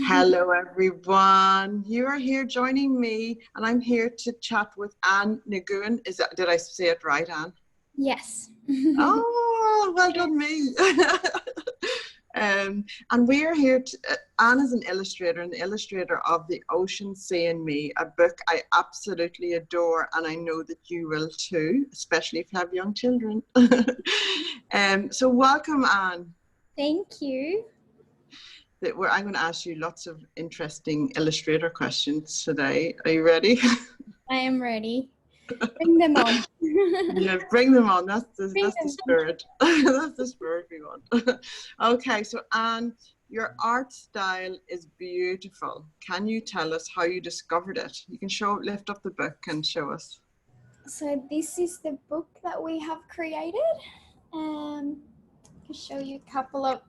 Hello, everyone. You are here joining me, and I'm here to chat with Ann Nguyen. Did I say it right, Ann? Yes. Oh, well done, me. And we are here. Ann is an illustrator, and the illustrator of The Ocean, Sea and Me, a book I absolutely adore, and I know that you will too, especially if you have young children. So welcome, Ann. Thank you. I'm going to ask you lots of interesting illustrator questions today. Are you ready? I am ready. Bring them on. Yeah, bring them on. That's Bring the them on. spirit. That's the spirit we want. Okay, so Anne, your art style is beautiful. Can you tell us how you discovered it? You can lift up the book and show us. So this is the book that we have created. I can show you a couple of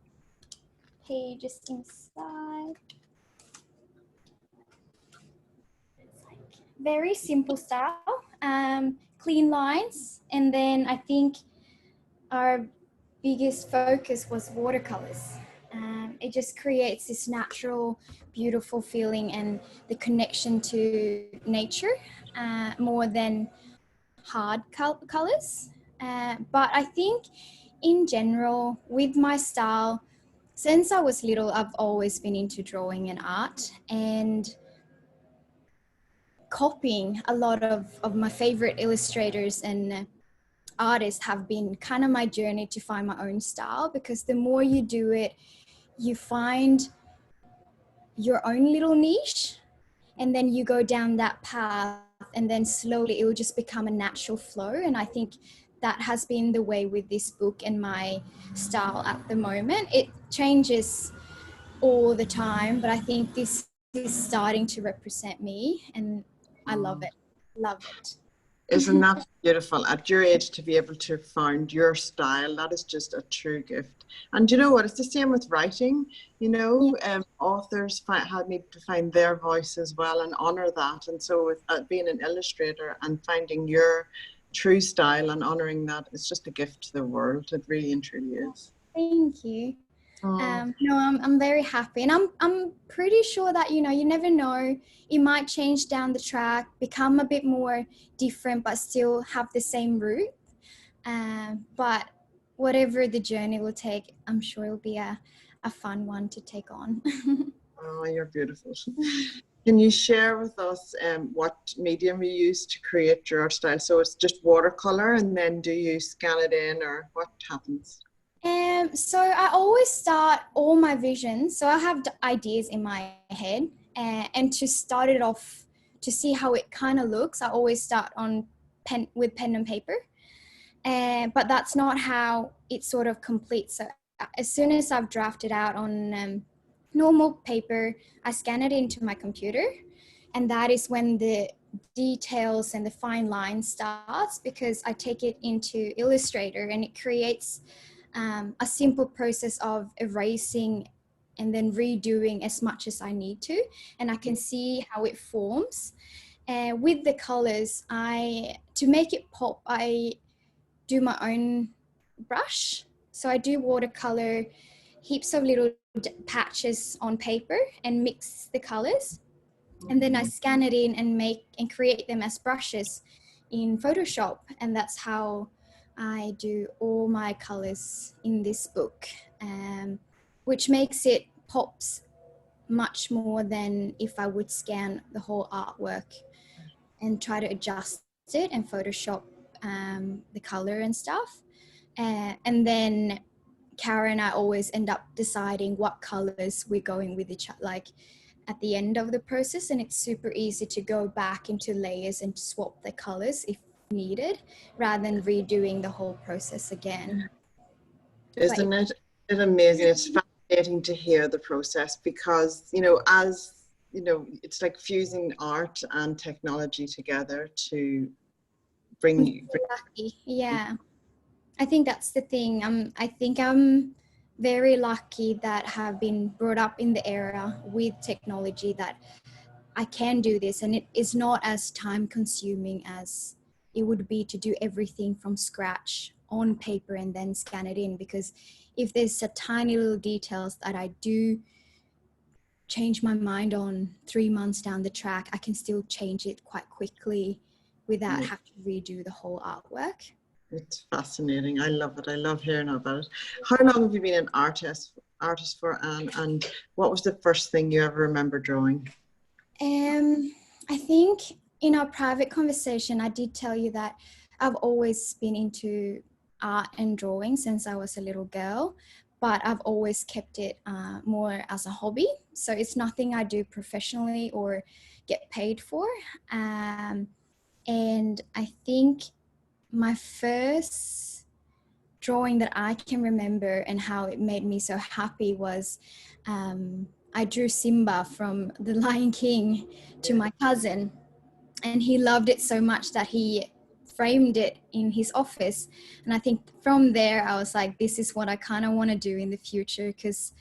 pages inside. Very simple style, clean lines, and then I think our biggest focus was watercolors. It just creates this natural, beautiful feeling and the connection to nature more than hard colors. But I think in general, with my style, since I was little, I've always been into drawing and art, and copying a lot of my favorite illustrators and artists have been kind of my journey to find my own style, because the more you do it, you find your own little niche, and then you go down that path, and then slowly it will just become a natural flow. And I think that has been the way with this book and my style at the moment. It changes all the time, but I think this is starting to represent me, and I love it. Love it. Isn't that beautiful? At your age, to be able to find your style, that is just a true gift. And you know what? It's the same with writing. Authors need to find their voice as well and honor that. And so, with being an illustrator and finding your true style and honoring that, it's just a gift to the world. It really and truly is. Thank you. Oh. No, I'm very happy, and I'm pretty sure that you never know, it might change down the track, become a bit more different, but still have the same root. But whatever the journey will take, I'm sure it'll be a fun one to take on. Oh, you're beautiful. Can you share with us what medium you use to create your art style? So it's just watercolor, and then do you scan it in, or what happens? So I always start all my visions. So I have ideas in my head, and to start it off, to see how it kind of looks, I always start on pen and paper. But that's not how it sort of completes. So as soon as I've drafted out on normal paper, I scan it into my computer, and that is when the details and the fine line starts, because I take it into Illustrator, and it creates a simple process of erasing and then redoing as much as I need to, and I can see how it forms. With the colors, to make it pop, I do my own brush. So I do watercolor heaps of little patches on paper and mix the colors, and then I scan it in and create them as brushes in Photoshop, and that's how I do all my colors in this book, which makes it pops much more than if I would scan the whole artwork and try to adjust it and Photoshop the color and stuff. And then Kara and I always end up deciding what colors we're going with each other, like at the end of the process, and it's super easy to go back into layers and swap the colors if needed, rather than redoing the whole process again. Isn't it amazing? It's fascinating to hear the process, because, it's like fusing art and technology together to bring you. Lucky. Yeah. I think that's the thing. I think I'm very lucky that have been brought up in the era with technology, that I can do this, and it is not as time consuming as it would be to do everything from scratch on paper and then scan it in. Because if there's a tiny little details that I do change my mind on 3 months down the track, I can still change it quite quickly without Yeah, having to redo the whole artwork. it's fascinating. I love it. I love hearing about it. How long have you been an artist for, Anne? And what was the first thing you ever remember drawing? I think in our private conversation, I did tell you that I've always been into art and drawing since I was a little girl, but I've always kept it more as a hobby. So it's nothing I do professionally or get paid for. And I think my first drawing that I can remember and how it made me so happy was I drew Simba from The Lion King to my cousin, and he loved it so much that he framed it in his office. And I think from there I was like, this is what I kind of want to do in the future, because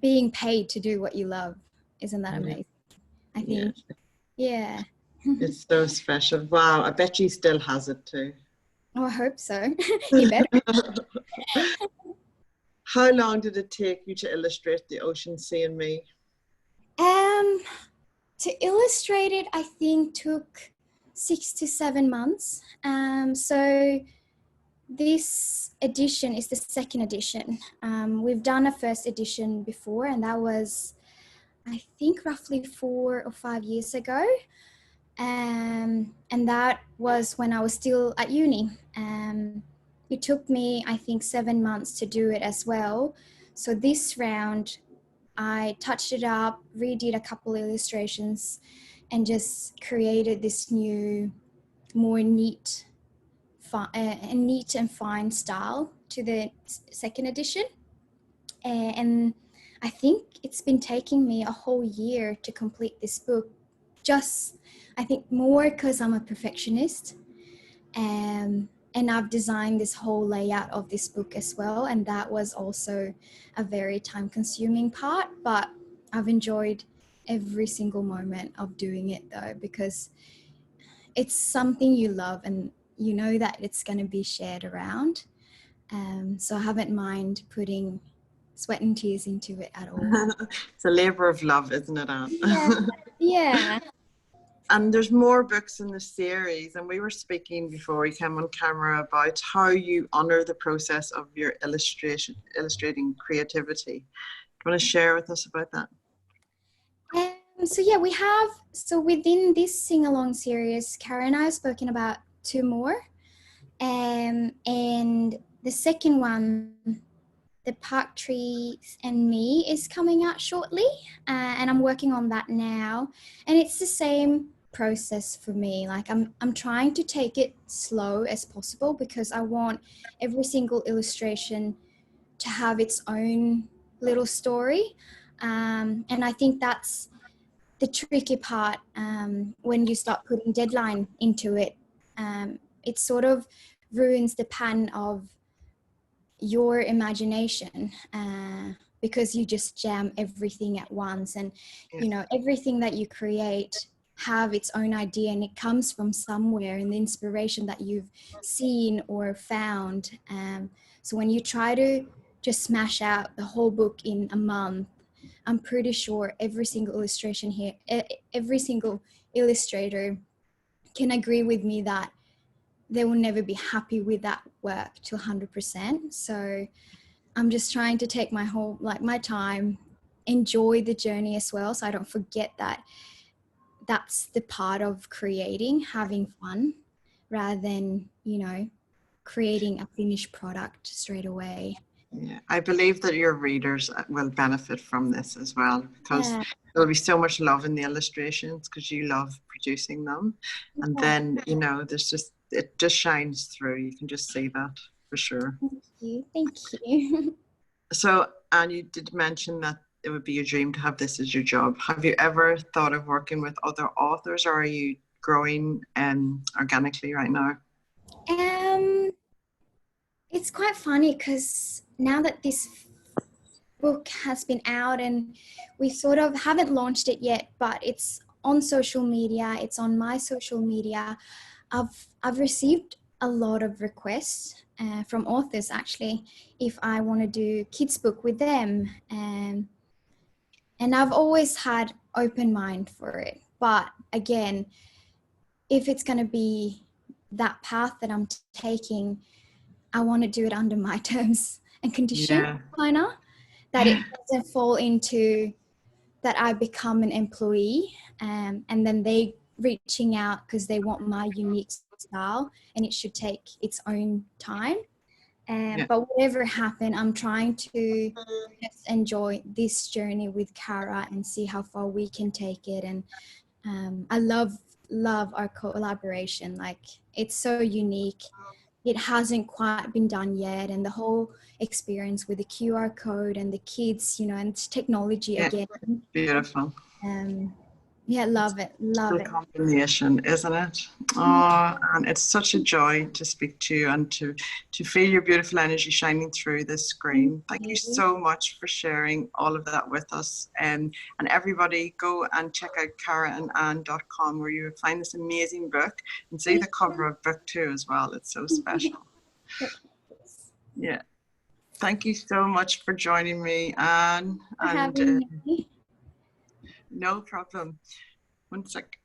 being paid to do what you love, isn't that Yeah, amazing? I yeah, think, yeah. it's so special. Wow, I bet you still has it too. Oh, I hope so. You better. How long did it take you to illustrate The Ocean, Sea and Me? um to illustrate it, I think took 6 to 7 months. So this edition is the second edition. We've done a first edition before, and that was, I think, roughly 4 or 5 years ago. And that was when I was still at uni. It took me, I think, 7 months to do it as well. So this round, I touched it up, redid a couple illustrations, and just created this new, more neat and fine style to the second edition. And I think it's been taking me a whole year to complete this book. Just, I think, more because I'm a perfectionist. And I've designed this whole layout of this book as well. And that was also a very time consuming part, but I've enjoyed every single moment of doing it though, because it's something you love and you know that it's going to be shared around. So I haven't mind putting sweat and tears into it at all. It's a labor of love, isn't it, Anne? Yeah. Yeah. And there's more books in the series, and we were speaking before we came on camera about how you honor the process of your illustrating creativity. Do you want to share with us about that? So yeah, so within this sing-along series, Kara and I have spoken about two more. And the second one, The Park Trees and Me, is coming out shortly. And I'm working on that now. And it's the same process for me. Like I'm trying to take it slow as possible, because I want every single illustration to have its own little story. And I think that's the tricky part when you start putting deadline into it. It sort of ruins the pan of your imagination, because you just jam everything at once, and Yeah. you know, everything that you create have its own idea, and it comes from somewhere in the inspiration that you've seen or found. So when you try to just smash out the whole book in a month, I'm pretty sure every single illustration here, every single illustrator can agree with me that they will never be happy with that work to 100%. So I'm just trying to take my time, enjoy the journey as well, so I don't forget that that's the part of creating, having fun, rather than, you know, creating a finished product straight away. Yeah, I believe that your readers will benefit from this as well, because Yeah. there'll be so much love in the illustrations because you love producing them. And Yeah. then, you know, it just shines through. You can just see that for sure. Thank you. Thank you. So, and you did mention that it would be your dream to have this as your job. Have you ever thought of working with other authors, or are you growing organically right now? um it's quite funny because now that this book has been out, and we sort of haven't launched it yet, but it's on social media, it's on my social media. I've received a lot of requests from authors, actually, if I want to do kids book with them. And I've always had open mind for it. But again, if it's going to be that path that I'm taking, I want to do it under my terms and conditions, Yeah. kind of, that it doesn't fall into that I become an employee, and then they reaching out because they want my unique style, and it should take its own time. Yeah. But whatever happened, I'm trying to just enjoy this journey with Cara and see how far we can take it. And I love our collaboration. Like, it's so unique. It hasn't quite been done yet, and the whole experience with the QR code and the kids, you know, and technology Yeah. again. Beautiful. Um, yeah, love it, love The it. combination, isn't it? Oh, and it's such a joy to speak to you and to feel your beautiful energy shining through this screen. Thank you so much for sharing all of that with us. And everybody, go and check out caraandann.com, where you will find this amazing book, and see the cover of book 2 as well. It's so special. Yeah. Thank you so much for joining me, Anne. For And having me. no problem. One sec.